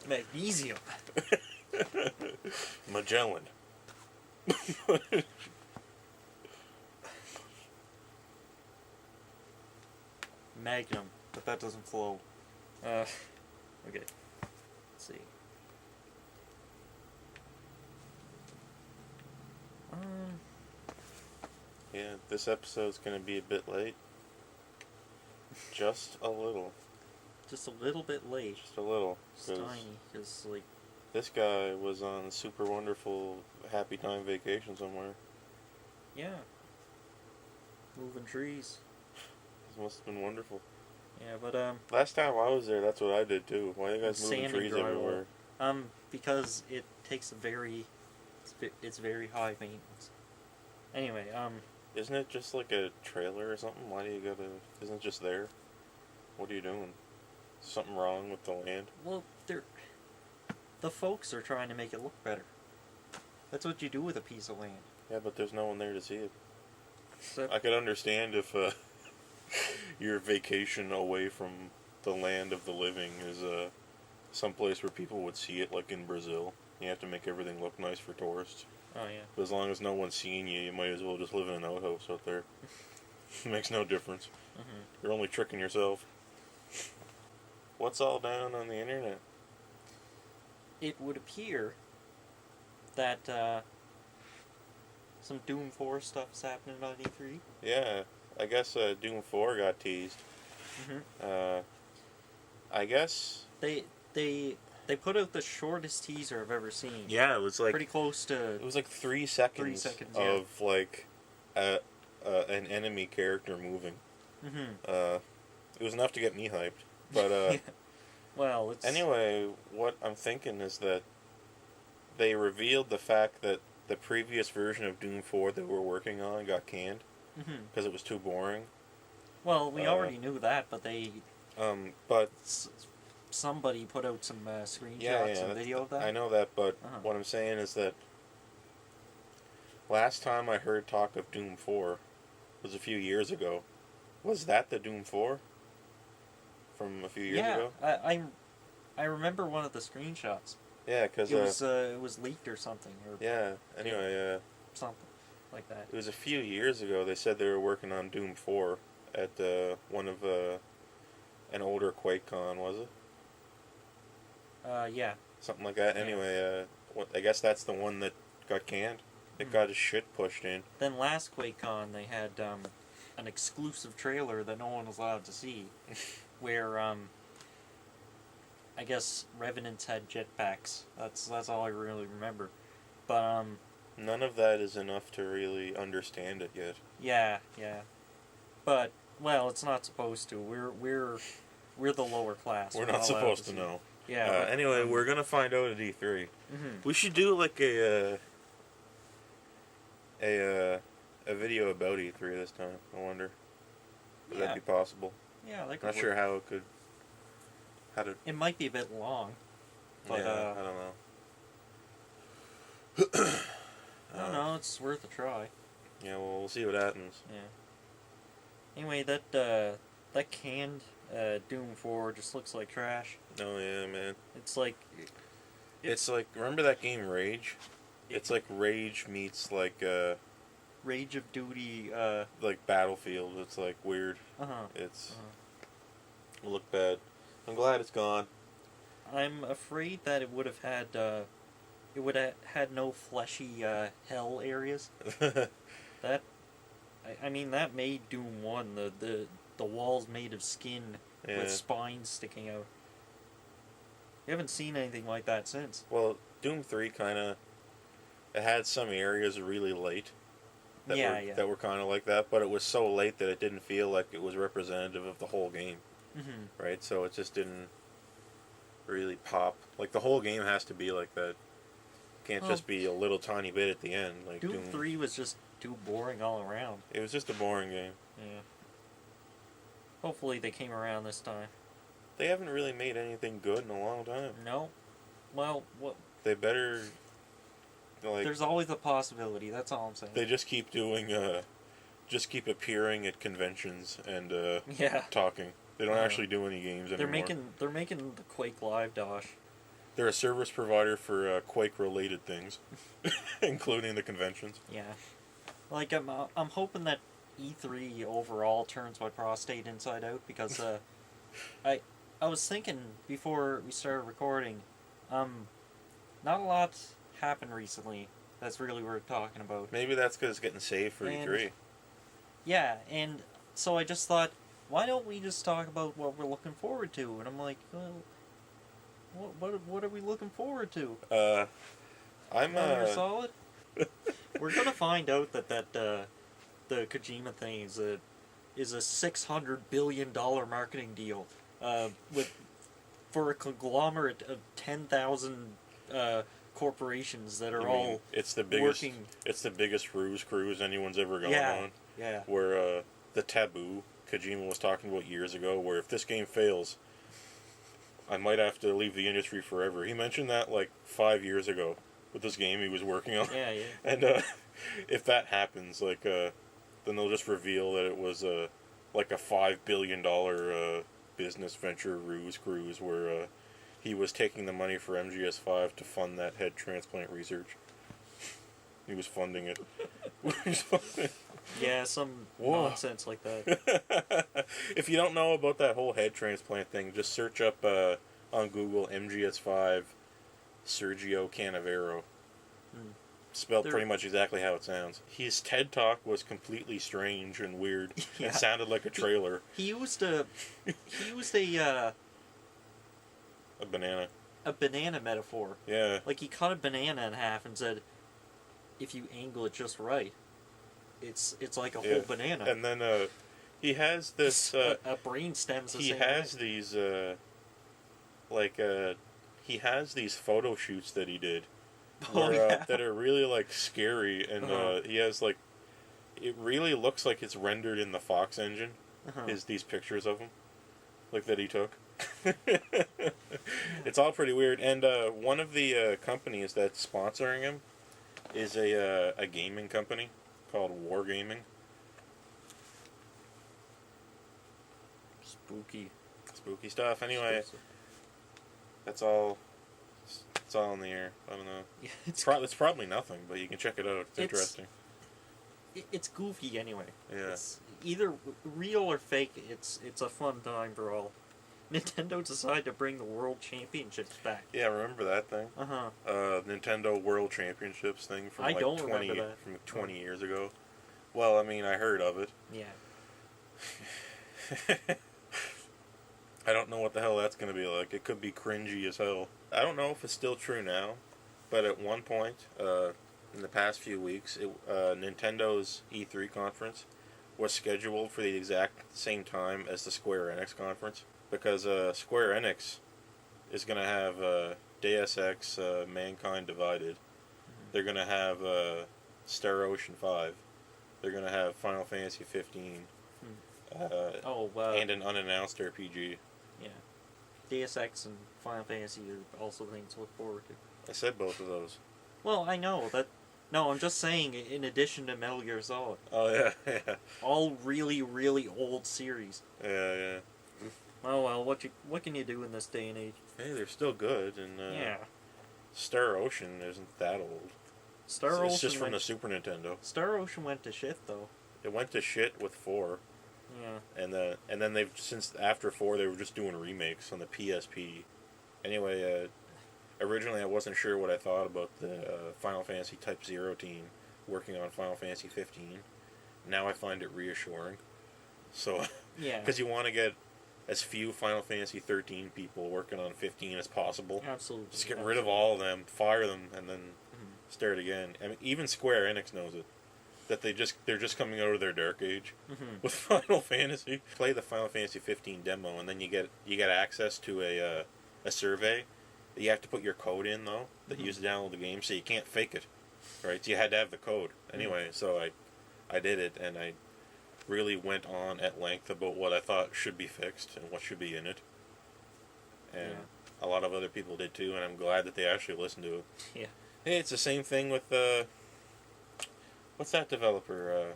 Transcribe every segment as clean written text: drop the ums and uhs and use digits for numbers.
Magnesium. Magellan. Magnum, but that doesn't flow. Okay. Let's see. Yeah, this episode's gonna be a bit late. Just a little. Just a little bit late. Just a little. It's tiny, because, like... This guy was on super wonderful happy time vacation somewhere. Yeah. Moving trees. This must have been wonderful. Yeah, but, last time I was there, that's what I did too. Why are you guys moving trees everywhere? Because it takes a very... It's very high maintenance. Anyway, Isn't it just like a trailer or something? Why do you gotta... Isn't it just there? What are you doing? Something wrong with the land? Well, the folks are trying to make it look better. That's what you do with a piece of land. Yeah, but there's no one there to see it. Except... I could understand if your vacation away from the land of the living is someplace where people would see it, like in Brazil. You have to make everything look nice for tourists. Oh, yeah. But as long as no one's seeing you, you might as well just live in an outhouse out there. It makes no difference. Mm-hmm. You're only tricking yourself. What's all down on the internet? It would appear that some Doom 4 stuff's happening on E3. Yeah, I guess Doom 4 got teased. Mm-hmm. I guess... They put out the shortest teaser I've ever seen. Yeah, it was like... Pretty close to... It was like 3 seconds, of, like, an enemy character moving. Mm-hmm. It was enough to get me hyped. But, well, it's... Anyway, what I'm thinking is that they revealed the fact that the previous version of Doom 4 that we're working on got canned. Because it was too boring. Well, we already knew that, but they... but... Somebody put out some screenshots and video of that? I know that, but what I'm saying is that last time I heard talk of Doom 4 was a few years ago. Was that the Doom 4? From a few years ago? Yeah, I remember one of the screenshots. Yeah, because... it was leaked or something. Or yeah, anyway, something like that. It was a few years ago. They said they were working on Doom 4 at one of an older QuakeCon, was it? Yeah. Something like that. Yeah. Anyway, I guess that's the one that got canned. It got his shit pushed in. Then last QuakeCon, they had an exclusive trailer that no one was allowed to see, where I guess Revenants had jetpacks. That's all I really remember. But none of that is enough to really understand it yet. Yeah. But well, it's not supposed to. We're the lower class. We're not supposed to know. Yeah. Anyway, we're gonna find out at E3. Mm-hmm. We should do like a video about E3 this time. I wonder. Would that be possible? Yeah, that could Not work. sure how it could. It might be a bit long. But yeah, I don't know. I don't know. It's worth a try. Yeah, well, we'll see what happens. Yeah. Anyway, that canned Doom 4 just looks like trash. Oh yeah, man. It's like... It's like, remember that game Rage? It's like Rage meets like... Rage of Duty... like Battlefield. It's like weird. It's... It'll look bad. I'm glad it's gone. I'm afraid that it would have had... it would have had no fleshy hell areas. That... I mean, that made Doom 1. The walls made of skin with spines sticking out. You haven't seen anything like that since. Well, Doom 3 kind of... It had some areas really late that were kind of like that, but it was so late that it didn't feel like it was representative of the whole game. Mm-hmm. Right? So it just didn't really pop. Like, the whole game has to be like that. It can't just be a little tiny bit at the end. Like Doom 3 was just too boring all around. It was just a boring game. Yeah. Hopefully they came around this time. They haven't really made anything good in a long time. No. Well, what? They better. Like, there's always a possibility. That's all I'm saying. They just keep doing. Just keep appearing at conventions and talking. They don't actually do any games anymore. They're making the Quake Live dosh. They're a service provider for Quake-related things, including the conventions. Yeah, like I'm hoping that E3 overall turns my prostate inside out because I was thinking before we started recording, not a lot happened recently that's really worth talking about. Maybe that's because it's getting saved for E3. Yeah, and so I just thought, why don't we just talk about what we're looking forward to? And I'm like, well, what are we looking forward to? I'm solid. We're gonna find out that the Kojima thing is a $600 billion marketing deal, for a conglomerate of 10,000 corporations that are all it's the biggest working. It's the biggest ruse cruise anyone's ever gone on. Yeah. Where the taboo Kojima was talking about years ago, where if this game fails, I might have to leave the industry forever. He mentioned that like 5 years ago with this game he was working on. Yeah. And if that happens, like then they'll just reveal that it was like a $5 billion business venture ruse cruise where he was taking the money for MGS5 to fund that head transplant research. He was funding it. Yeah, some nonsense like that. If you don't know about that whole head transplant thing, just search up on Google MGS5 Sergio Canavero. Spelled pretty much exactly how it sounds. His TED Talk was completely strange and weird. Yeah. It sounded like a trailer. He used a banana. A banana metaphor. Yeah. Like he cut a banana in half and said, if you angle it just right, it's like a whole banana. And then he has this a brain stems. He has these he has these photo shoots that he did, that are really like scary, and he has like, it really looks like it's rendered in the Fox engine. These pictures of him, like that he took. It's all pretty weird, and one of the companies that's sponsoring him is a gaming company called Wargaming. Spooky stuff. Anyway, that's all. It's all in the air. I don't know. Yeah, it's probably nothing, but you can check it out. It's interesting. It's goofy anyway. Yeah. It's either real or fake. It's a fun time for all. Nintendo decided to bring the World Championships back. Yeah, remember that thing? Nintendo World Championships thing from 20 years ago. Well, I mean, I heard of it. Yeah. I don't know what the hell that's going to be like. It could be cringy as hell. I don't know if it's still true now, but at one point, in the past few weeks, Nintendo's E3 conference was scheduled for the exact same time as the Square Enix conference. Because Square Enix is going to have Deus Ex Mankind Divided. They're going to have Star Ocean 5. They're going to have Final Fantasy 15. And an unannounced RPG. Yeah. Deus Ex and Final Fantasy are also things to look forward to. I said both of those. Well, I know that. No, I'm just saying, in addition to Metal Gear Solid. Oh, yeah. All really, really old series. Yeah. Oh well, what can you do in this day and age? Hey, they're still good, and Star Ocean isn't that old. It's just from the Super Nintendo. Star Ocean went to shit though. It went to shit with 4. Yeah. And then they've since after 4 they were just doing remakes on the PSP. Anyway, originally I wasn't sure what I thought about the Final Fantasy Type 0 team working on Final Fantasy 15. Now I find it reassuring. So because you want to get as few Final Fantasy 13 people working on 15 as possible. Absolutely. Just get rid of all of them, fire them, and then start again. I mean, even Square Enix knows it. That they're just coming out of their dark age with Final Fantasy. Play the Final Fantasy 15 demo, and then you get access to a survey. You have to put your code in though that you use to download the game, so you can't fake it, right? So you had to have the code anyway. So I did it, and I really went on at length about what I thought should be fixed and what should be in it. and a lot of other people did too, and I'm glad that they actually listened to it. Yeah. Hey, it's the same thing with what's that developer?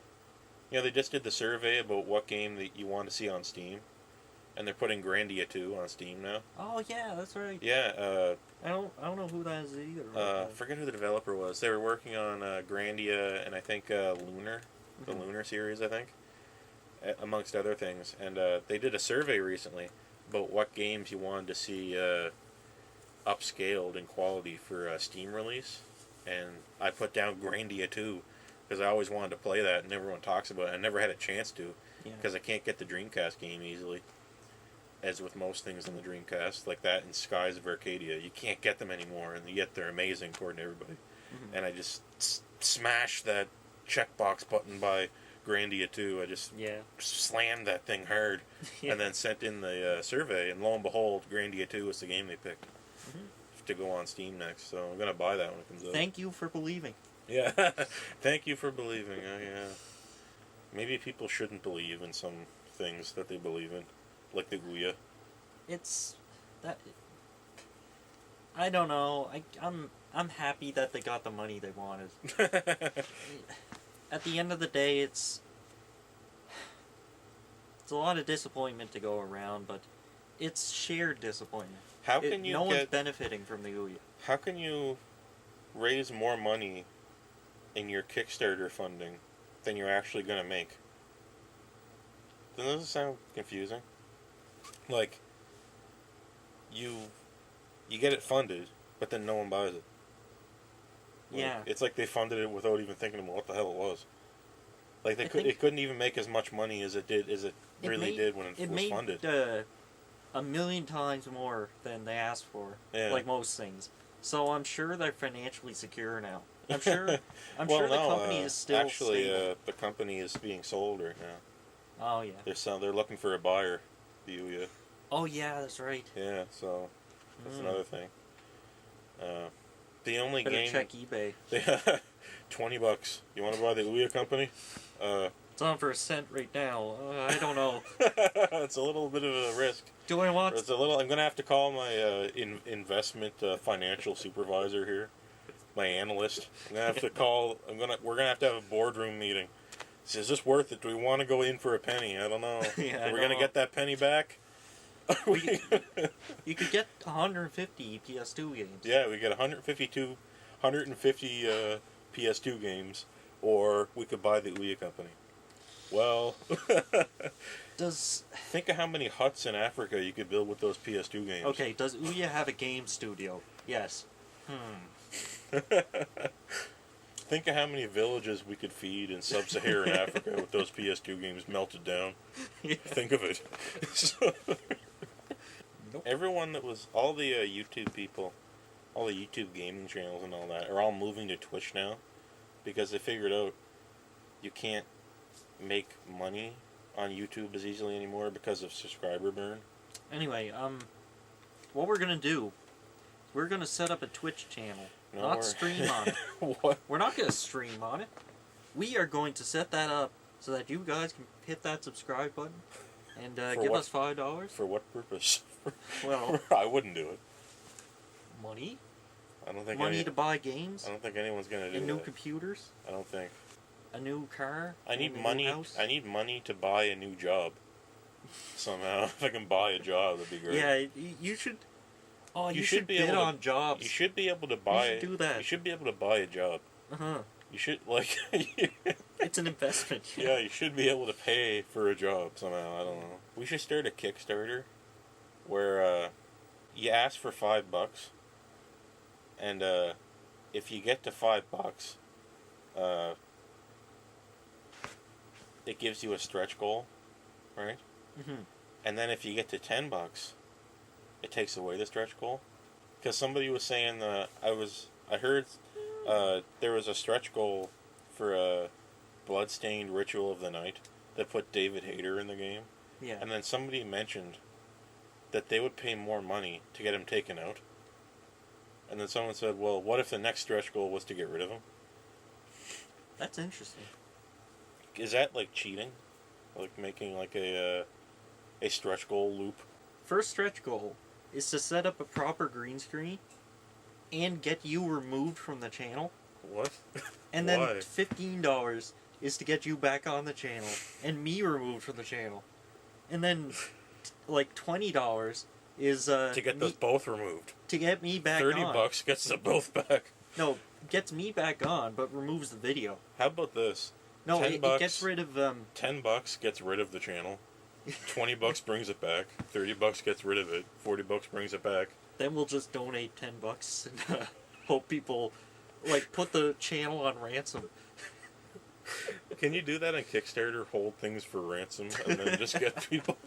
They just did the survey about what game that you want to see on Steam, and they're putting Grandia 2 on Steam now. Oh yeah, that's right. Yeah. I don't know who that is either. Forget who the developer was. They were working on Grandia and I think Lunar, the Lunar series, I think, amongst other things. And they did a survey recently about what games you wanted to see upscaled in quality for Steam release, and I put down Grandia 2 because I always wanted to play that, and everyone talks about it. I never had a chance to because I can't get the Dreamcast game easily. As with most things on the Dreamcast, like that and Skies of Arcadia, you can't get them anymore, and yet they're amazing according to everybody. And I just smashed that checkbox button by Grandia 2. I just slammed that thing hard, and then sent in the survey, and lo and behold, Grandia 2 is the game they picked to go on Steam next. So I'm gonna buy that when it comes out. Thank you for believing. Yeah, thank you for believing. Yeah, maybe people shouldn't believe in some things that they believe in. Like the Ouya. It's that. I don't know. I'm happy that they got the money they wanted. At the end of the day, it's a lot of disappointment to go around, but it's shared disappointment. How can you? No one's benefiting from the Ouya. How can you raise more money in your Kickstarter funding than you're actually going to make? Doesn't this sound confusing? Like, you get it funded, but then no one buys it. Like, it's like they funded it without even thinking about what the hell it was. Like it couldn't even make as much money as it did when it was funded. It made 1,000,000 times more than they asked for, like most things. So I'm sure they're financially secure now. I'm sure. The company is still actually stable. The company is being sold right now. Oh yeah. They're looking for a buyer. The Ouya. Oh yeah, that's right. Yeah, so that's another thing. The only game. Check eBay. $20. You want to buy the Ouya company? It's on for $0.01 right now. I don't know. It's a little bit of a risk. Do I want? It's a little. I'm gonna have to call my investment financial supervisor here, my analyst. I'm gonna have to call. We're gonna have to have a boardroom meeting. Is this worth it? Do we want to go in for a penny? I don't know. Are we gonna get that penny back? You could get 150 PS2 games. Yeah, we get 150 PS2 games, or we could buy the Ouya company. Well, think of how many huts in Africa you could build with those PS2 games. Okay, does Ouya have a game studio? Yes. Think of how many villages we could feed in sub-Saharan Africa with those PS2 games melted down. Yeah. Think of it. Everyone that was, all the YouTube people, all the YouTube gaming channels and all that, are all moving to Twitch now because they figured out you can't make money on YouTube as easily anymore because of subscriber burn. Anyway, what we're gonna do, we're gonna set up a Twitch channel. Not stream on it. What? We're not going to stream on it. We are going to set that up so that you guys can hit that subscribe button and give us $5. For what purpose? Well, I wouldn't do it. Money? I don't think money to buy games? I don't think anyone's going to do and that. new computers? I don't think. A new car? I need money. I need money to buy a new job. Somehow, if I can buy a job, that'd be great. Yeah, you should. Oh, you should bid on jobs. You should be able to buy. You should do that. You should be able to buy a job. You should It's an investment. Yeah, you should be able to pay for a job somehow. I don't know. We should start a Kickstarter, where you ask for $5, and if you get to $5, it gives you a stretch goal, right? And then if you get to $10. It takes away the stretch goal, because somebody was saying I heard there was a stretch goal for a Bloodstained Ritual of the Night that put David Hayter in the game. Yeah. And then somebody mentioned that they would pay more money to get him taken out. And then someone said, "Well, what if the next stretch goal was to get rid of him?" That's interesting. Is that like cheating, like making like a stretch goal loop? First stretch goal is to set up a proper green screen and get you removed from the channel. What? And then $15 is to get you back on the channel and me removed from the channel. And then like $20 is to get those both removed. To get me back on. $30 gets them both back. No, gets me back on, but removes the video. How about this? No, it gets rid of $10 gets rid of the channel. $20 brings it back. $30 gets rid of it. $40 brings it back. Then we'll just donate $10 and hope people like put the channel on ransom. Can you do that on Kickstarter? Hold things for ransom and then just get people.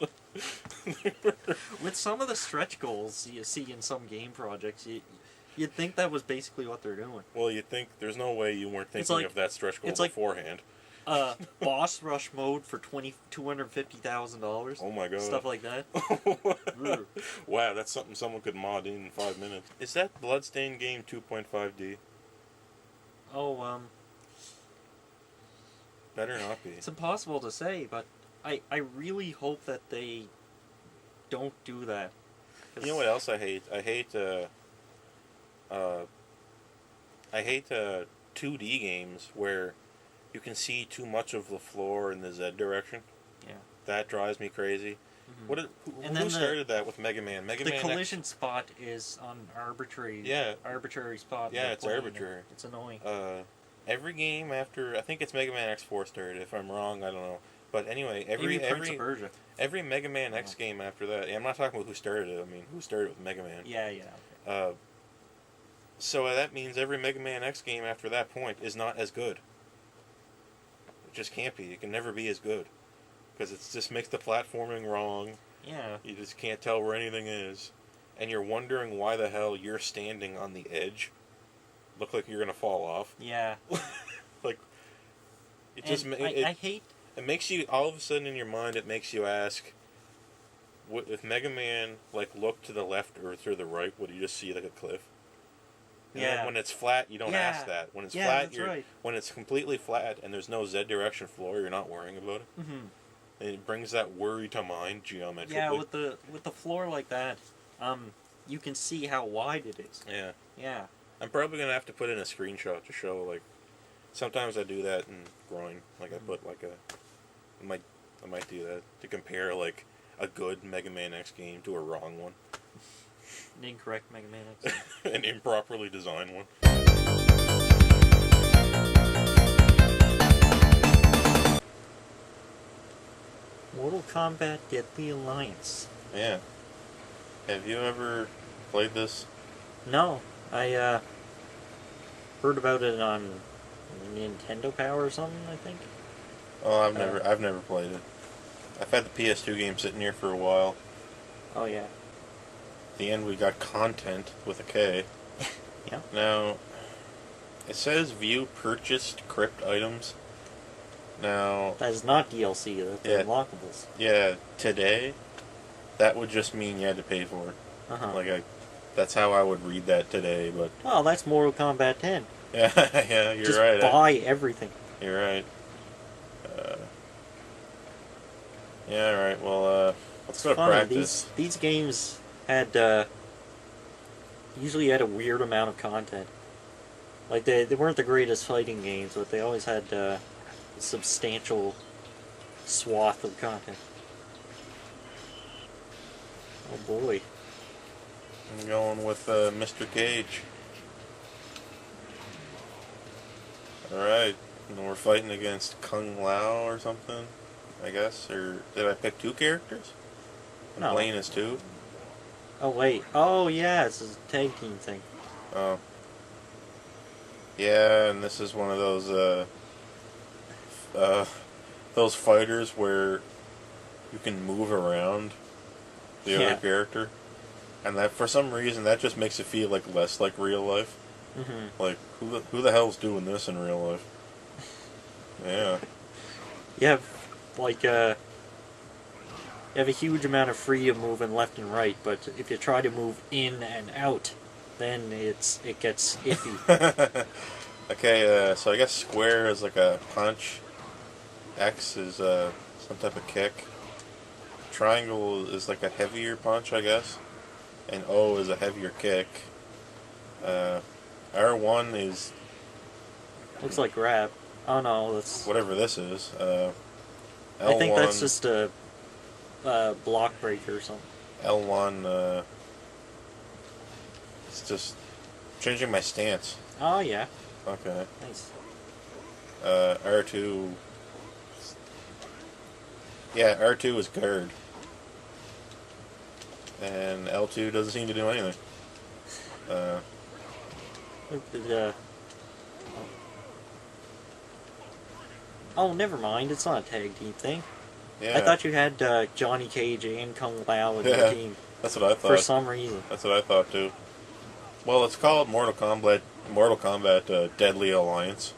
With some of the stretch goals you see in some game projects, you'd think that was basically what they're doing. Well, you'd think there's no way you weren't thinking of that stretch goal beforehand. Boss rush mode for $250,000. Oh my god! Stuff like that. Wow, that's something someone could mod in 5 minutes. Is that Bloodstained game 2.5D? Oh, better not be. It's impossible to say, but I really hope that they don't do that. You know what else I hate? I hate 2D games where you can see too much of the floor in the Z direction. Yeah. That drives me crazy. Mm-hmm. Who started that with Mega Man? The collision spot is on arbitrary spot. Yeah, it's arbitrary. It's annoying. Every game after, I think it's Mega Man X4 started. If I'm wrong, I don't know. But anyway, every Mega Man X game after that. Yeah, I'm not talking about who started it. I mean, who started with Mega Man? Yeah. Okay. So that means every Mega Man X game after that point is not as good. It just can't be. It can never be as good. Because it just makes the platforming wrong. Yeah. You just can't tell where anything is. And you're wondering why the hell you're standing on the edge. Look like you're going to fall off. Yeah. Like, it and just... I hate... It makes you, all of a sudden in your mind, it makes you ask, if Mega Man, like, looked to the left or to the right, would you just see, like, a cliff? And when it's flat, you don't ask that. When it's flat, when it's completely flat and there's no Z direction floor, you're not worrying about it. Mm-hmm. And it brings that worry to mind geometrically. Yeah, with the floor like that, you can see how wide it is. Yeah. Yeah. I'm probably gonna have to put in a screenshot to show, like, sometimes I do that in Groin. Like, I put like I might do that to compare like a good Mega Man X game to a wrong one. An incorrect Mega Man X game. An improperly designed one. Mortal Kombat Deadly Alliance. Yeah. Have you ever played this? No. I heard about it on Nintendo Power or something, I think. Oh, I've never played it. I've had the PS2 game sitting here for a while. Oh yeah. At the end we got content with a K. Yeah. Now, it says view purchased crypt items. Now... That is not DLC, that's unlockables. Yeah, today, that would just mean you had to pay for it. Uh-huh. Like, that's how I would read that today, but... Well, that's Mortal Kombat 10. Yeah, yeah, you're just right. Just buy everything. You're right. Yeah, alright, well, let's go to practice. These games had, usually had a weird amount of content. Like, they weren't the greatest fighting games, but they always had, a substantial swath of content. Oh boy. I'm going with, Mr. Cage. Alright, and we're fighting against Kung Lao or something, I guess, or did I pick two characters? I'm playing as two? Oh wait, oh yeah, it's a tag team thing. Oh. Yeah, and this is one of those fighters where you can move around the other character. And that, for some reason, that just makes it feel like less like real life. Mm-hmm. Like, who the hell's doing this in real life? Yeah. You have, like, you have a huge amount of freedom moving left and right, but if you try to move in and out, then it gets iffy. Okay, so I guess square is like a punch. X is some type of kick. Triangle is like a heavier punch, I guess. and O is a heavier kick. R1 is... Looks like grab. Oh no, that's... Whatever this is. L1, I think that's just a block breaker or something. L1, it's just changing my stance. Oh yeah. Okay. Nice. R2... Yeah, R2 is guard. And L2 doesn't seem to do anything. Oh, never mind. It's not a tag team thing. Yeah. I thought you had Johnny Cage and Kung Lao in your team. That's what I thought. For some reason. That's what I thought too. Well, it's called Mortal Kombat Deadly Alliance.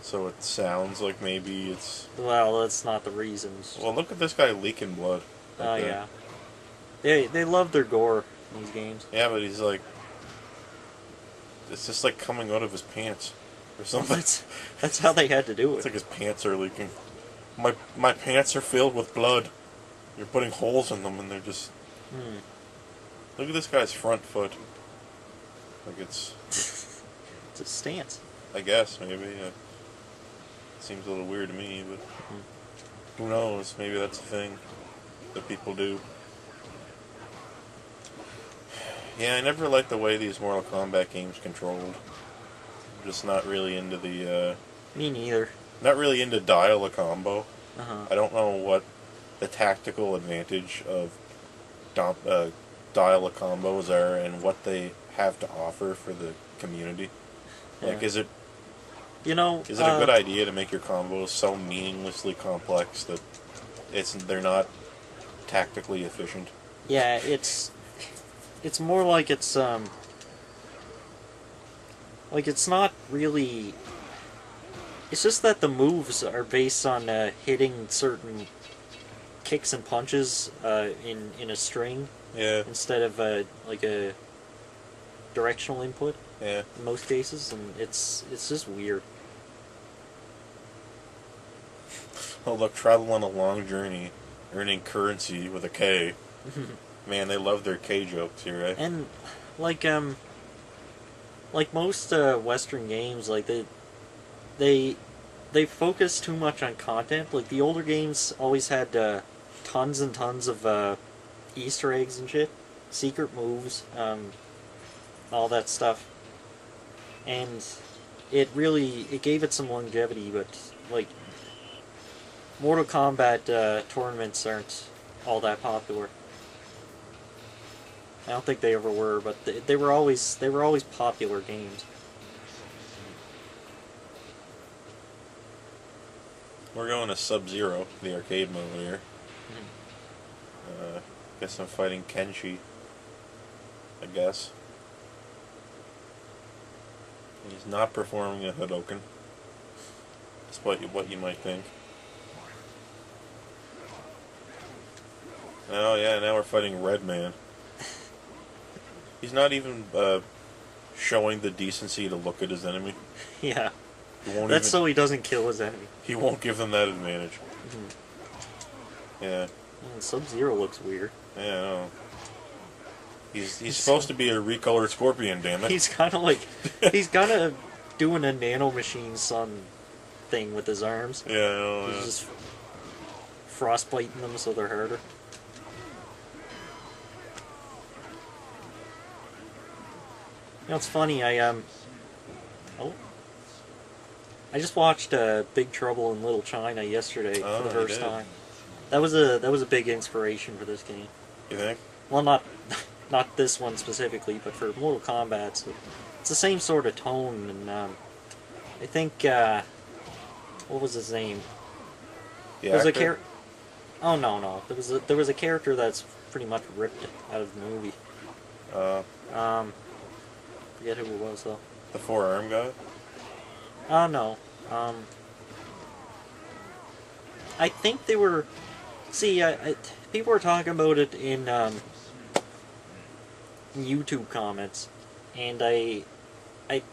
So it sounds like maybe it's... Well, that's not the reasons. Well, look at this guy leaking blood. Oh, yeah. They love their gore in these games. Yeah, but he's like... It's just like coming out of his pants. Or something. That's how they had to do it. It's like his pants are leaking. My pants are filled with blood. You're putting holes in them and they're just... Look at this guy's front foot. Like it's... It's a stance. I guess, maybe. Seems a little weird to me, but... Who knows? Maybe that's a thing that people do. Yeah, I never liked the way these Mortal Kombat games controlled. I'm just not really into the... Me neither. Not really into dial a combo. Uh-huh. I don't know what the tactical advantage of dial a combos are and what they have to offer for the community. Yeah. Like, is it... You know... Is it a good idea to make your combos so meaninglessly complex that they're not tactically efficient? Yeah, it's more like it's not really... It's just that the moves are based on hitting certain kicks and punches in a string. Yeah. Instead of like a directional input. Yeah. In most cases, and it's just weird. Oh look, travel on a long journey, earning currency with a K. Man, they love their K jokes here, right? And like most Western games, like they focus too much on content. Like the older games always had tons and tons of Easter eggs and shit, secret moves, all that stuff, and it gave it some longevity. But like Mortal Kombat tournaments aren't all that popular. I don't think they ever were, but they were always popular games. We're going to Sub-Zero, the arcade mode here. Guess I'm fighting Kenshi. I guess. He's not performing a Hadouken. Despite what you might think. Oh yeah, now we're fighting Red Man. He's not even showing the decency to look at his enemy. Yeah. That's so he doesn't kill his enemy. He won't give them that advantage. Yeah. Sub-Zero looks weird. Yeah, I know. He's supposed to be a recolored scorpion, damn it. He's kind of like... he's kind of doing a nanomachine son thing with his arms. Yeah, I know. He's just frostbiting them so they're harder. You know, it's funny, I just watched Big Trouble in Little China yesterday for the first time. That was a big inspiration for this game. You think? Well, not this one specifically, but for Mortal Kombat. So it's the same sort of tone, and I think what was his name? The There's actor? Oh no, there was a character that's pretty much ripped out of the movie. Forget who it was though. The forearm guy? Oh no. I think they were. See, people were talking about it in YouTube comments, and I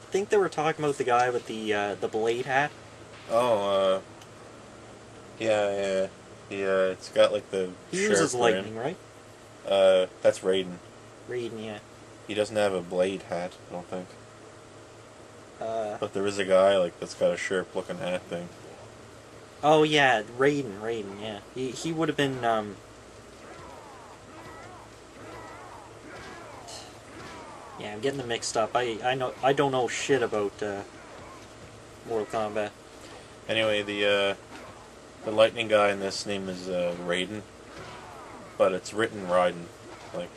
think they were talking about the guy with the blade hat. Oh, yeah. It's got like the. He uses lightning, right? That's Raiden. Raiden, yeah. He doesn't have a blade hat, I don't think. But there is a guy like that's got a sharp-looking hat thing. Oh yeah, Raiden, yeah. He would have been Yeah, I'm getting them mixed up. I don't know shit about Mortal Kombat. Anyway, the lightning guy in this name is Raiden, but it's written Raiden, like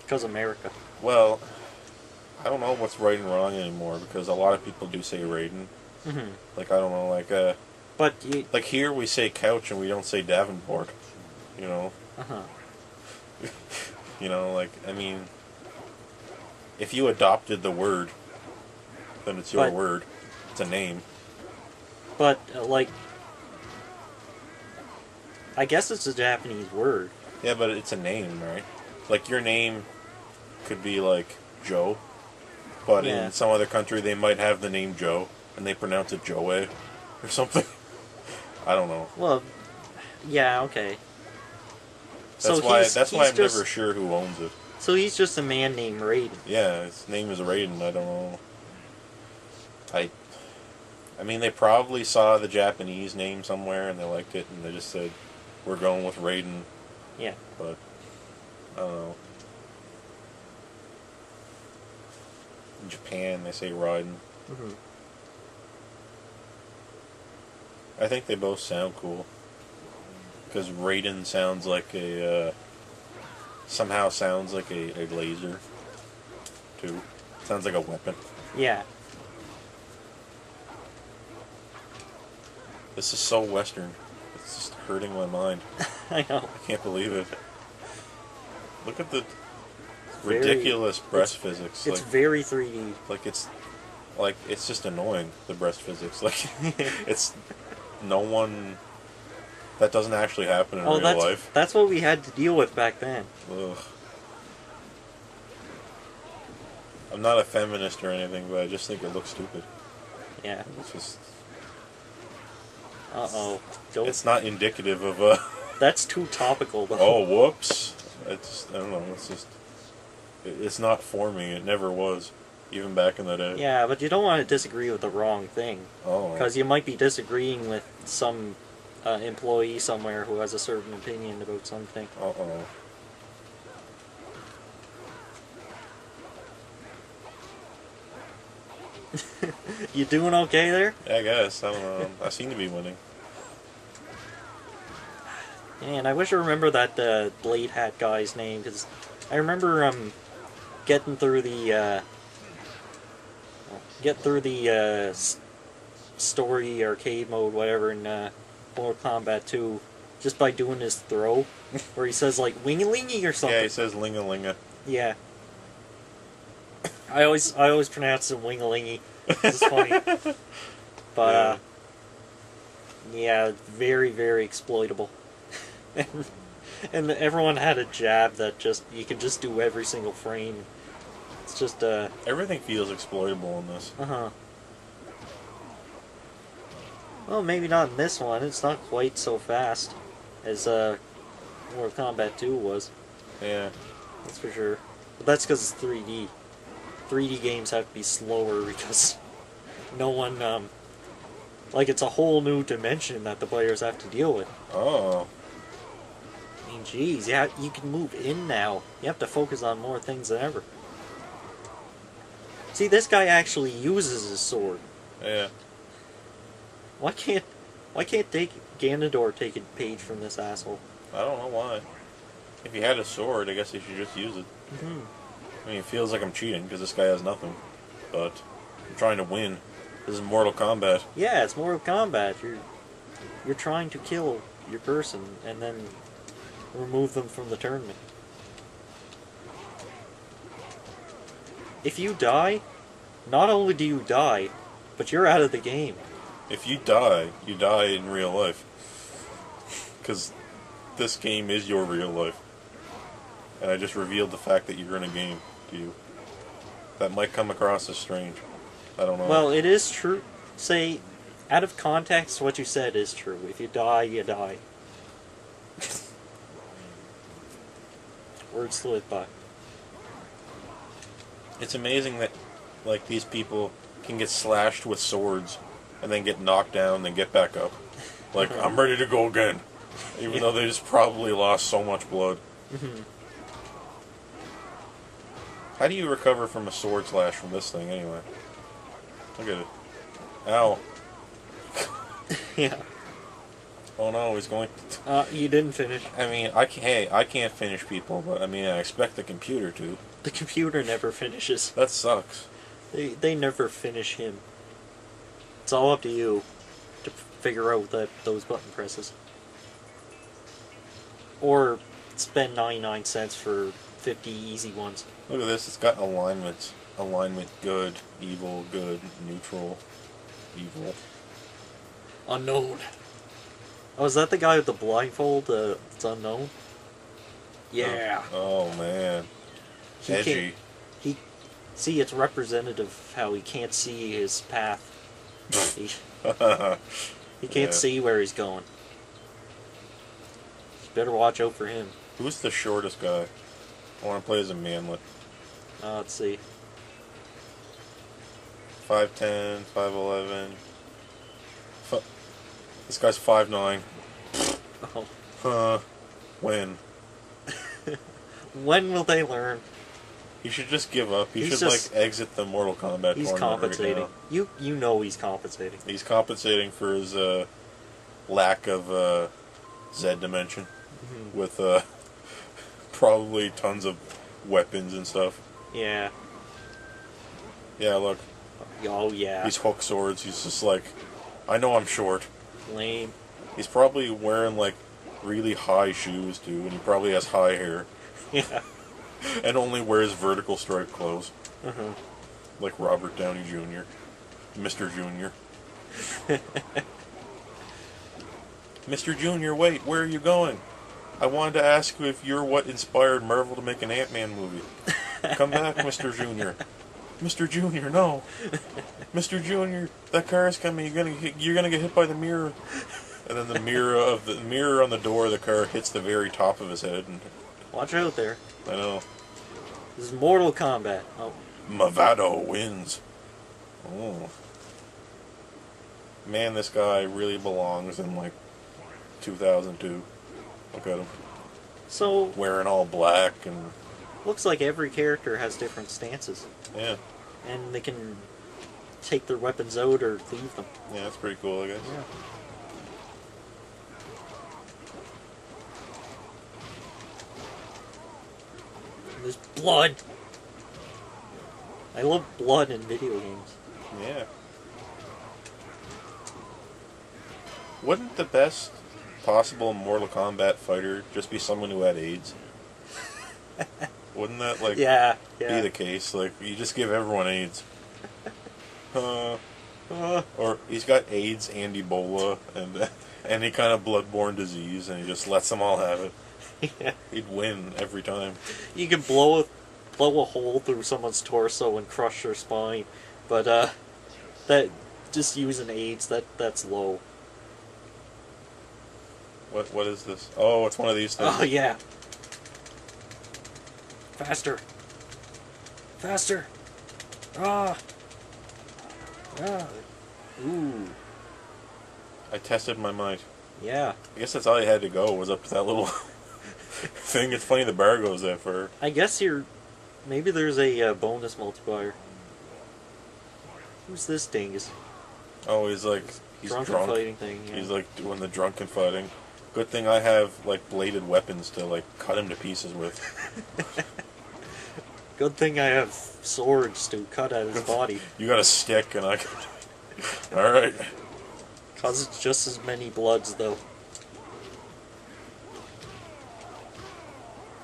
because America. Well, I don't know what's right and wrong anymore because a lot of people do say Raiden. Mm-hmm. Like I don't know, but like here we say couch and we don't say Davenport, you know. You know, like I mean, if you adopted the word, then it's your word. It's a name. But like, I guess it's a Japanese word. Yeah, but it's a name, right? Like your name could be like Joe, but in some other country they might have the name Joe and they pronounce it Joe or something. I don't know. Well, yeah, okay. That's why I'm never sure who owns it. So he's just a man named Raiden. Yeah, his name is Raiden. I don't know. I mean, they probably saw the Japanese name somewhere and they liked it and they just said, "We're going with Raiden." Yeah. But I don't know. In Japan, they say Raiden. Mm-hmm. I think they both sound cool. Because Raiden sounds like somehow sounds like a laser, too. Sounds like a weapon. Yeah. This is so Western. It's just hurting my mind. I know. I can't believe it. Look at the ridiculous breast physics. It's very 3D. It's just annoying, the breast physics. Like, it's no one... That doesn't actually happen in real life. That's what we had to deal with back then. Ugh. I'm not a feminist or anything, but I just think it looks stupid. Yeah. It's just... Uh-oh. It's not indicative of That's too topical, though. Oh, whoops. I don't know, it's just... It's not for me. It never was. Even back in the day. Yeah, but you don't want to disagree with the wrong thing. Oh. Because you might be disagreeing with some... employee somewhere who has a certain opinion about something. Uh-oh. You doing okay there? Yeah, I guess. I don't know. I seem to be winning. Man, I wish I remember that Blade Hat guy's name, because I remember getting through the story arcade mode, whatever, in Mortal Kombat 2, just by doing his throw, where he says like "wingy-lingy" or something. Yeah, he says "linga-linga." Yeah. I always pronounce it "wingy-lingy." It's funny. But yeah, very, very exploitable. and everyone had a jab that you could just do every single frame. It's just everything feels exploitable in this. Well, maybe not in this one. It's not quite so fast as Mortal Kombat 2 was. Yeah. That's for sure. But that's because it's 3D. 3D games have to be slower because no one, like, it's a whole new dimension that the players have to deal with. Oh. I mean, geez, you can move in now. You have to focus on more things than ever. See, this guy actually uses his sword. Yeah. Why can't Ganondorf take a page from this asshole? I don't know why. If he had a sword, I guess he should just use it. Mm-hmm. I mean, it feels like I'm cheating because this guy has nothing. But I'm trying to win. This is Mortal Kombat. Yeah, it's Mortal Kombat. You're trying to kill your person and then remove them from the tournament. If you die, not only do you die, but you're out of the game. If you die in real life. Because this game is your real life. And I just revealed the fact that you're in a game to you. That might come across as strange. I don't know. Well, it is true. Say, out of context, what you said is true. If you die, you die. Words to live by. It's amazing that, like, these people can get slashed with swords and then get knocked down and get back up. Like, I'm ready to go again. Even though they just probably lost so much blood. How do you recover from a sword slash from this thing, anyway? Look at it. Ow. Yeah. Oh no, he's going... You didn't finish. I mean, I can't finish people, but I mean, I expect the computer to. The computer never finishes. That sucks. They never finish him. It's all up to you to figure out those button presses. Or spend 99 cents for 50 easy ones. Look at this, it's got alignments. Alignment good, evil, good, neutral, evil. Unknown. Oh, is that the guy with the blindfold? It's unknown? Yeah. Oh man. Edgy. See, it's representative of how he can't see his path. He can't see where he's going. You better watch out for him. Who's the shortest guy? I want to play as a manlet. Let's see. 5'10", 5'11". This guy's 5'9". Oh. When? When will they learn? He should just give up. He should just, like exit the Mortal Kombat He's tournament compensating. right now. You know he's compensating. He's compensating for his lack of Z dimension with probably tons of weapons and stuff. Yeah. Yeah, look. Oh yeah. These hook swords. He's just like, I know I'm short. Lame. He's probably wearing like really high shoes too, and he probably has high hair. Yeah. And only wears vertical striped clothes. Like Robert Downey Jr. Mr. Jr. Mr. Jr., wait, where are you going? I wanted to ask you if you're what inspired Marvel to make an Ant-Man movie. Come back, Mr. Jr. Mr. Jr., no. Mr. Jr., that car is coming. You're gonna get hit by the mirror. And then the mirror on the door of the car hits the very top of his head. And watch out there. I know. This is Mortal Kombat. Oh. Mavado wins. Oh. Man, this guy really belongs in like 2002. Look at him. So wearing all black and looks like every character has different stances. Yeah. And they can take their weapons out or leave them. Yeah, that's pretty cool, I guess. Yeah. There's blood. I love blood in video games. Yeah. Wouldn't the best possible Mortal Kombat fighter just be someone who had AIDS? Wouldn't that, like, be the case? Like, you just give everyone AIDS. Or he's got AIDS and Ebola and any kind of bloodborne disease, and he just lets them all have it. Yeah. He'd win every time. You can blow a hole through someone's torso and crush their spine, but that just using AIDS, that's low. What is this? Oh, it's one of these things. Oh yeah. Faster. Faster. Ah. Ooh. I tested my might. Yeah. I guess that's all you had to go, was up to that little thing. It's funny the bar goes that far. I guess maybe there's a bonus multiplier. Who's this dingus? Oh, he's like, he's drunk. Fighting thing, yeah. He's like doing the drunken fighting. Good thing I have like bladed weapons to like cut him to pieces with. Good thing I have swords to cut at his body. You got a stick and I can... Alright. Causes just as many bloods though.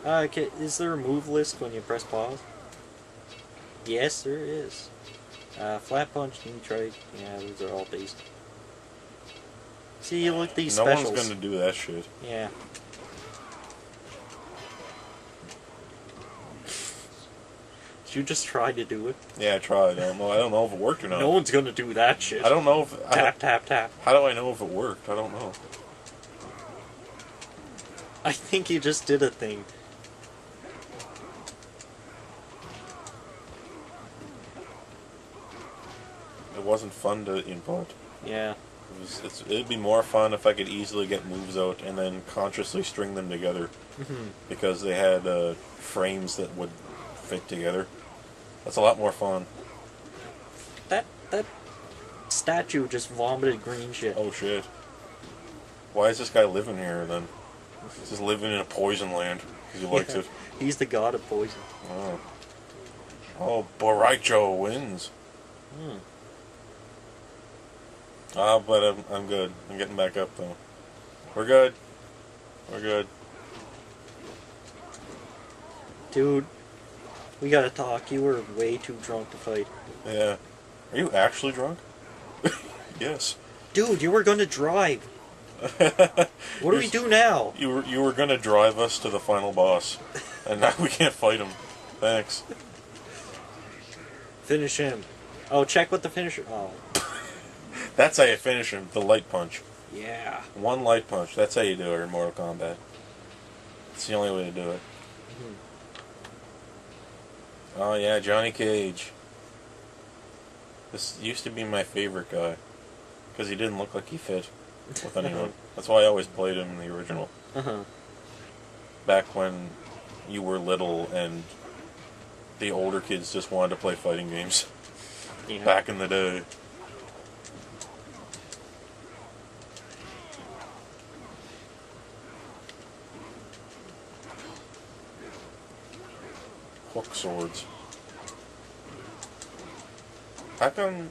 Okay, is there a move list when you press pause? Yes, there is. Flat punch, knee trade. Yeah, those are all based. See, look at these specials. No one's gonna do that shit. Yeah. Did you just try to do it? Yeah, I tried. I don't know if it worked or not. No one's gonna do that shit. I don't know if... Tap, tap, tap. How do I know if it worked? I don't know. I think you just did a thing. wasn't fun to input. Yeah. It'd be more fun if I could easily get moves out and then consciously string them together. Because they had frames that would fit together. That's a lot more fun. That statue just vomited green shit. Oh shit. Why is this guy living here then? He's just living in a poison land because he likes it. He's the god of poison. Oh. Oh, Boraicho wins. But I'm good. I'm getting back up though. We're good. We're good. Dude, we gotta talk. You were way too drunk to fight. Yeah. Are you actually drunk? Yes. Dude, you were gonna drive. What do we do now? You were gonna drive us to the final boss, and now we can't fight him. Thanks. Finish him. Oh, check what the finisher. Oh. That's how you finish him. The light punch. Yeah. One light punch. That's how you do it in Mortal Kombat. It's the only way to do it. Oh yeah, Johnny Cage. This used to be my favorite guy. Because he didn't look like he fit with anyone. That's why I always played him in the original. Back when you were little and the older kids just wanted to play fighting games. Yeah. Back in the day. Hook swords. How come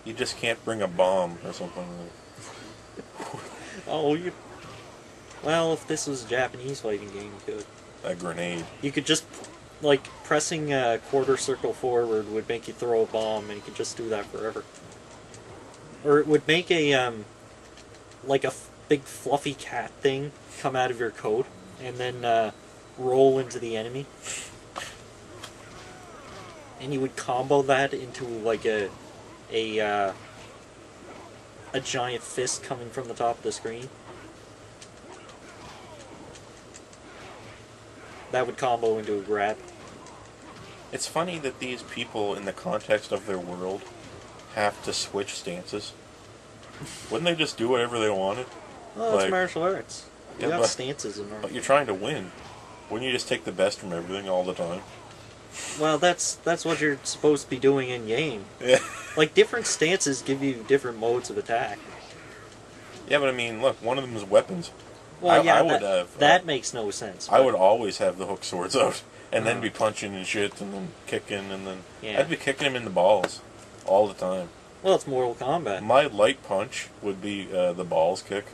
you just can't bring a bomb or something? Oh, you. Well, if this was a Japanese fighting game, you could. A grenade. You could just, like, pressing a quarter circle forward would make you throw a bomb, and you could just do that forever. Or it would make a, like a big fluffy cat thing come out of your coat, and then, roll into the enemy. And you would combo that into, like, a giant fist coming from the top of the screen. That would combo into a grab. It's funny that these people, in the context of their world, have to switch stances. Wouldn't they just do whatever they wanted? Oh, it's martial arts. You got stances in there. But you're trying to win. Wouldn't you just take the best from everything all the time? Well, that's what you're supposed to be doing in game. Yeah. Like, different stances give you different modes of attack. Yeah, but I mean, look, one of them is weapons. Well, that makes no sense. I would always have the hook swords out, and then be punching and shit, and then kicking, and then I'd be kicking him in the balls all the time. Well, it's Mortal Kombat. My light punch would be the balls kick.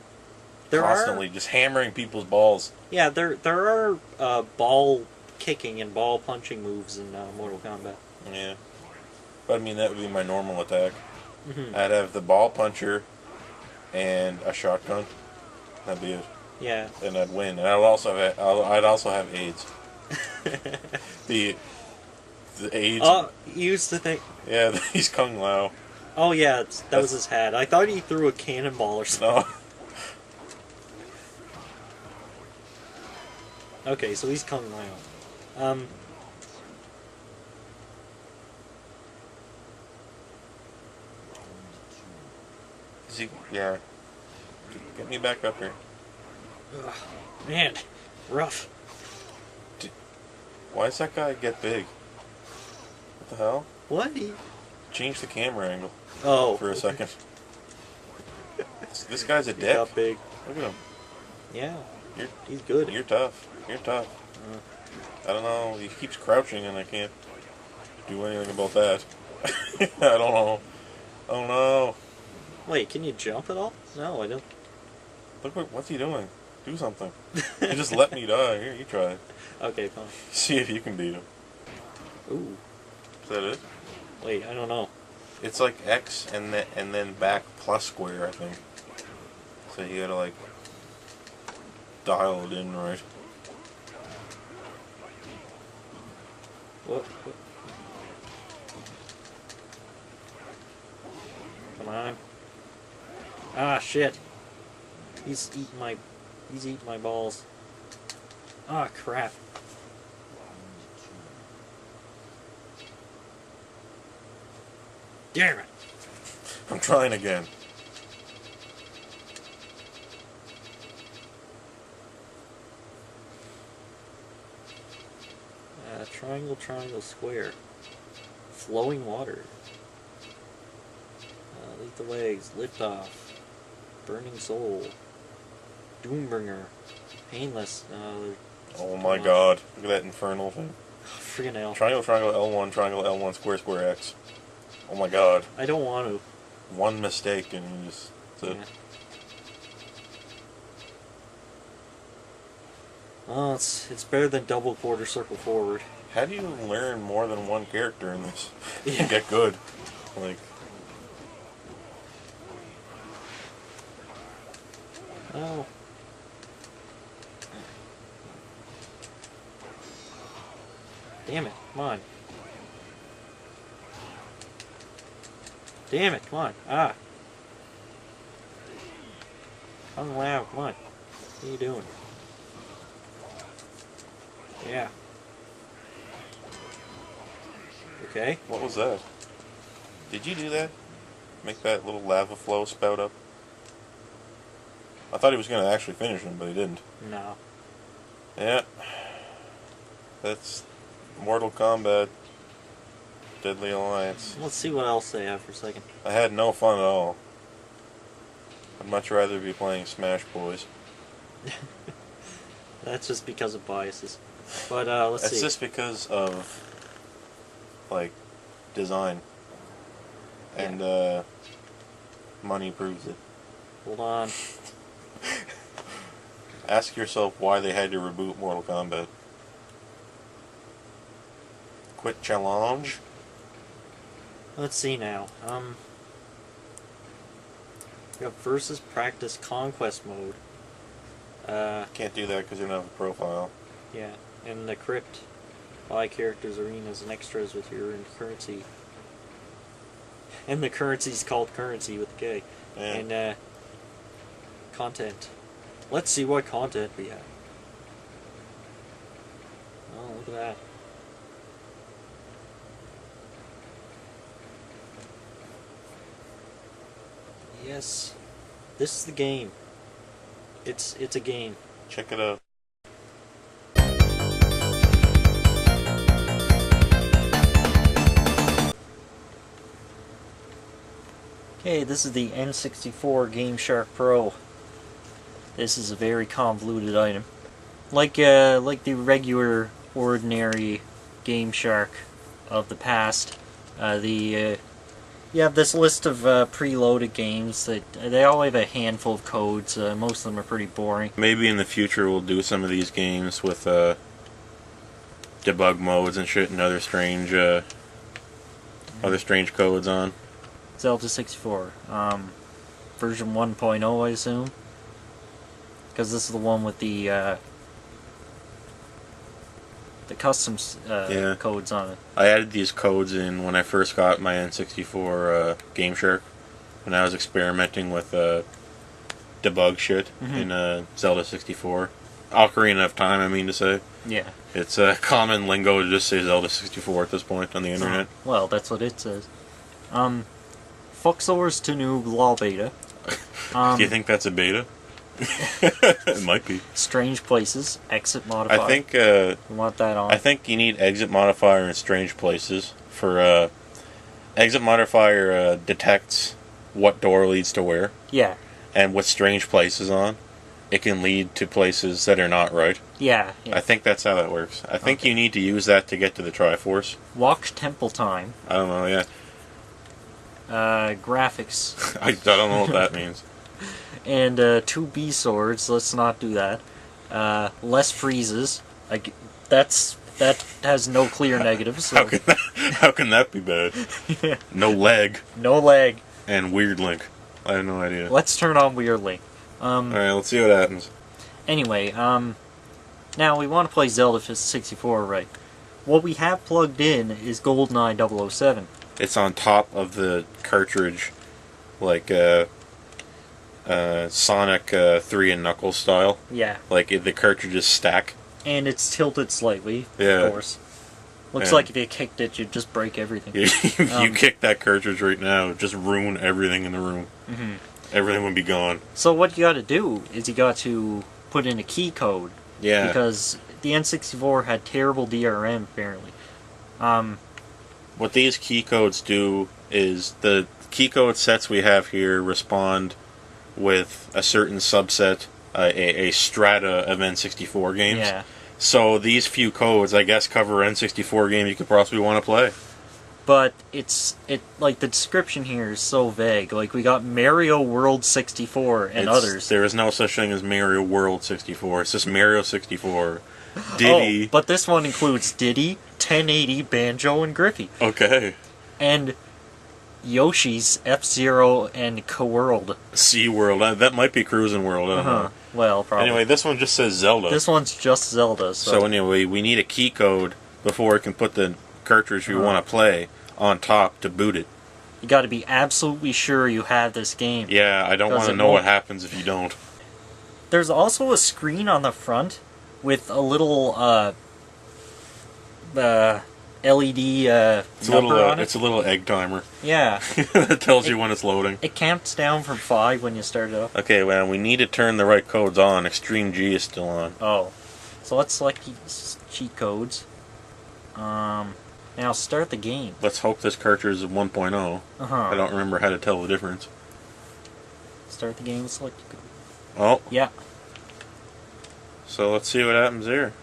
Constantly just hammering people's balls. Yeah, there are ball kicking and ball punching moves in Mortal Kombat. Yeah, but I mean that would be my normal attack. I'd have the ball puncher and a shotgun. That'd be it. Yeah. And I'd win. And I'd also have AIDS. the AIDS. Oh, he used to think. Yeah, he's Kung Lao. Oh yeah, that was his hat. I thought he threw a cannonball or something. No. Okay, so he's Kung Lao. Is he? Yeah. Get me back up here. Ugh, man, rough. Why does that guy get big? What the hell? What? Change the camera angle. Oh. For a second. This guy's a dick. He got big. Look at him. Yeah. He's good. You're tough. You're tough. I don't know. He keeps crouching and I can't do anything about that. I don't know. Oh no. Wait, can you jump at all? No, I don't. Look, what's he doing? Do something. He just let me die. Here, you try. Okay, fine. See if you can beat him. Ooh. Is that it? Wait, I don't know. It's like X and then back plus square, I think. So you gotta like dial it in right. What? Come on. Ah, shit. He's eating my balls. Ah, crap. Damn it! I'm trying again. Triangle, triangle, square. Flowing water. Lethal legs, lift off. Burning soul. Doombringer. Painless. Oh my god. Look at that infernal thing. Freaking hell. Triangle, triangle, L1, triangle, L1, square, square, X. Oh my god. I don't want to. One mistake and you just... Yeah. Well, it's better than double quarter circle forward. How do you learn more than one character in this? Yeah. You get good. Like... Oh. Damn it, come on. Damn it, come on. Ah. Oh wow, come on. What are you doing? Yeah. Okay. What was that? Did you do that? Make that little lava flow spout up? I thought he was going to actually finish him, but he didn't. No. Yeah. That's Mortal Kombat Deadly Alliance. Let's see what else they have for a second. I had no fun at all. I'd much rather be playing Smash Boys. That's just because of biases. But let's see. It's just because of, like, design. And money proves it. Hold on. Ask yourself why they had to reboot Mortal Kombat. Quit challenge. Let's see now. We have versus practice conquest mode. Can't do that because you don't have a profile. Yeah, and the crypt. Buy characters, arenas, and extras with your currency. And the currency's called currency with a K. Yeah. And content. Let's see what content we have. Oh, look at that. Yes. This is the game. It's a game. Check it out. Okay, this is the N64 GameShark Pro. This is a very convoluted item. Like the regular, ordinary GameShark of the past, you have this list of preloaded games that they all have a handful of codes. Most of them are pretty boring. Maybe in the future we'll do some of these games with debug modes and shit and other strange codes on. Zelda 64, version 1.0, I assume, because this is the one with the custom codes on it. I added these codes in when I first got my N64 GameShark, when I was experimenting with debug shit in Zelda 64. Ocarina of Time, I mean to say. Yeah. It's a common lingo to just say Zelda 64 at this point on the internet. Well, that's what it says. Fuxors to Noob Law Beta. Do you think that's a beta? It might be. Strange Places, Exit Modifier. I think you want that on. I think you need Exit Modifier in Strange Places. For Exit Modifier detects what door leads to where. Yeah. And with Strange Places on, it can lead to places that are not right. Yeah. I think that's how that works. I think you need to use that to get to the Triforce. Walk Temple Time. I don't know, yeah. Graphics. I don't know what that means. And 2 B swords. Let's not do that. Less freezes. That has no clear negatives. So. How can that be bad? Yeah. No leg. No leg. And Weird Link. I have no idea. Let's turn on Weird Link. Alright, let's see what happens. Anyway, now we want to play Zelda 64 right. What we have plugged in is GoldenEye 007. It's on top of the cartridge, like Sonic 3 and Knuckles style. Yeah. Like the cartridges stack. And it's tilted slightly, yeah. of course. Looks like if you kicked it, you'd just break everything. You kick that cartridge right now, just ruin everything in the room. Mm-hmm. Everything would be gone. So what you got to do is you got to put in a key code. Yeah. Because the N64 had terrible DRM, apparently. What these key codes do is the key code sets we have here respond with a certain subset, a strata of N64 games. Yeah. So these few codes, I guess, cover N64 games you could possibly want to play. But like the description here is so vague. Like we got Mario World 64 and others. There is no such thing as Mario World 64. It's just Mario 64. Diddy. Oh, but this one includes Diddy, 1080, Banjo, and Griffey. Okay. And Yoshi's, F-Zero, and K-World. SeaWorld. That might be Cruising World. I don't know. Well, probably. Anyway, this one just says Zelda. This one's just Zelda. So anyway, we need a key code before we can put the cartridge we want to play on top to boot it. You got to be absolutely sure you have this game. Yeah, I don't want to know what happens if you don't. There's also a screen on the front with a little LED number on it. It's a little egg timer. Yeah. That tells you when it's loading. It counts down from 5 when you start it up. Okay, well, we need to turn the right codes on. Extreme G is still on. Oh. So let's select these cheat codes. Now start the game. Let's hope this cartridge is 1.0. I don't remember how to tell the difference. Start the game, select the code. Oh. Yeah. So let's see what happens here.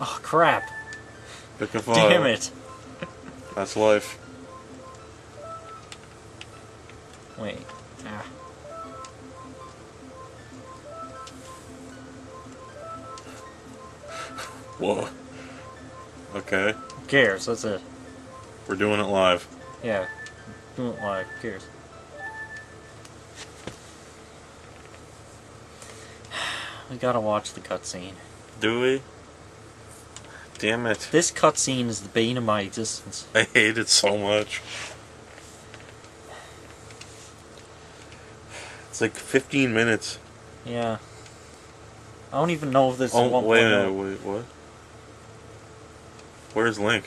Oh, crap. Pick a file. Damn it. That's life. Wait. Whoa. Okay. Who cares? That's it. We're doing it live. Yeah. Do it live. Who cares? We gotta watch the cutscene. Do we? Damn it. This cutscene is the bane of my existence. I hate it so much. It's like 15 minutes. Yeah. I don't even know if this is 1.0. Wait a minute, wait, what? Where's Link?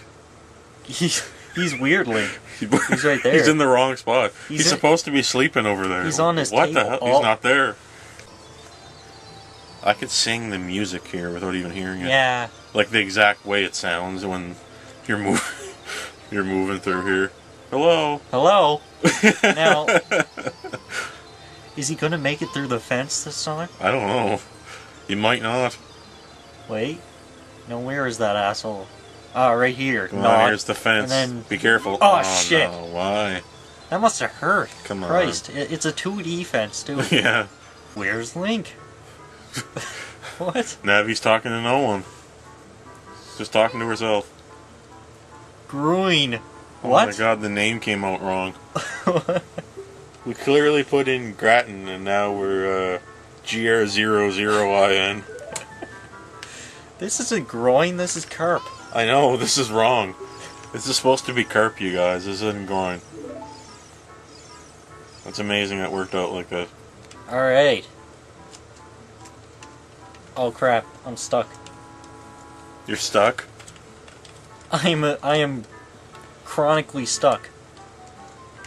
He's weird, Link. He's right there. He's in the wrong spot. He's supposed to be sleeping over there. He's on his What table. the hell? He's not there. I could sing the music here without even hearing it. Yeah. Like the exact way it sounds when you're moving through here. Hello. Hello. Now, is he gonna make it through the fence this time? I don't know. He might not. Wait. No, where is that asshole? Ah, right here. No, here's the fence. And then, be careful. Oh shit. No, why? That must have hurt. Come on. Christ. It's a 2D fence too. Yeah. Where's Link? What? Navi's talking to no one. Just talking to herself. Green. What? Oh my god, the name came out wrong. We clearly put in Grattan and now we're GR00IN. This isn't groin, this is CARP. I know, this is wrong. This is supposed to be CARP, you guys. This isn't groin. That's amazing that worked out like that. Alright. Oh crap, I'm stuck. You're stuck? I am chronically stuck.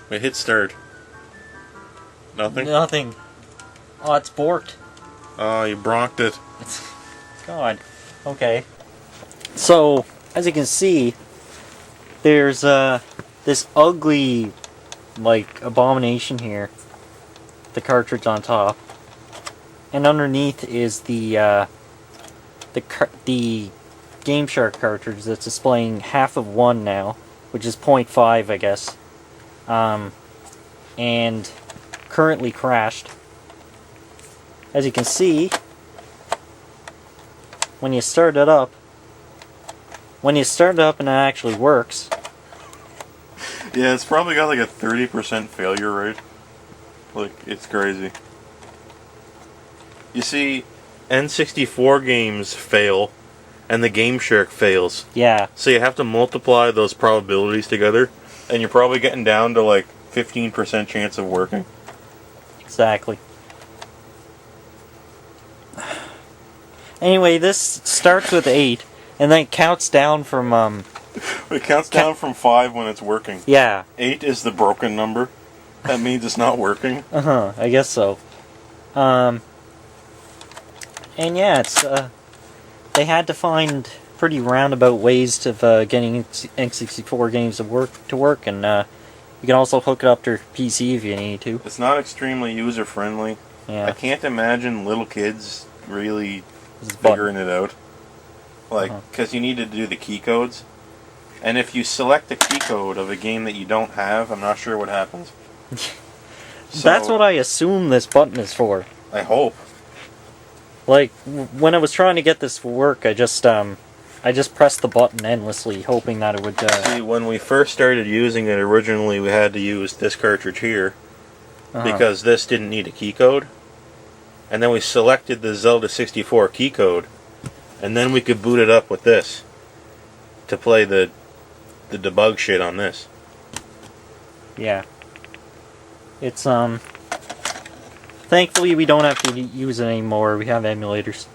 Wait, hit start. Nothing? Nothing. Oh, it's borked. Oh, you bronked it. God. Okay. So, as you can see, there's this ugly, like, abomination here. The cartridge on top. And underneath is the GameShark cartridge that's displaying half of one now, which is 0.5, I guess. And currently crashed. As you can see, when you start it up and it actually works. Yeah, it's probably got like a 30% failure rate. Like, it's crazy. You see, N64 games fail, and the GameShark fails. Yeah. So you have to multiply those probabilities together, and you're probably getting down to like 15% chance of working. Exactly. Anyway, this starts with 8, and then it counts down from, It counts down from 5 when it's working. Yeah. 8 is the broken number. That means it's not working. Uh-huh, I guess so. And yeah, it's, they had to find pretty roundabout ways of getting N64 games to work, and you can also hook it up to your PC if you need to. It's not extremely user-friendly. Yeah. I can't imagine little kids really figuring it out. Like, because you need to do the key codes. And if you select the key code of a game that you don't have, I'm not sure what happens. That's what I assume this button is for. I hope. Like, when I was trying to get this to work, I just pressed the button endlessly, hoping that it would... See, when we first started using it, originally we had to use this cartridge here, because this didn't need a key code. And then we selected the Zelda 64 key code, and then we could boot it up with this to play the debug shit on this. Yeah. It's, thankfully we don't have to use it anymore. We have emulators.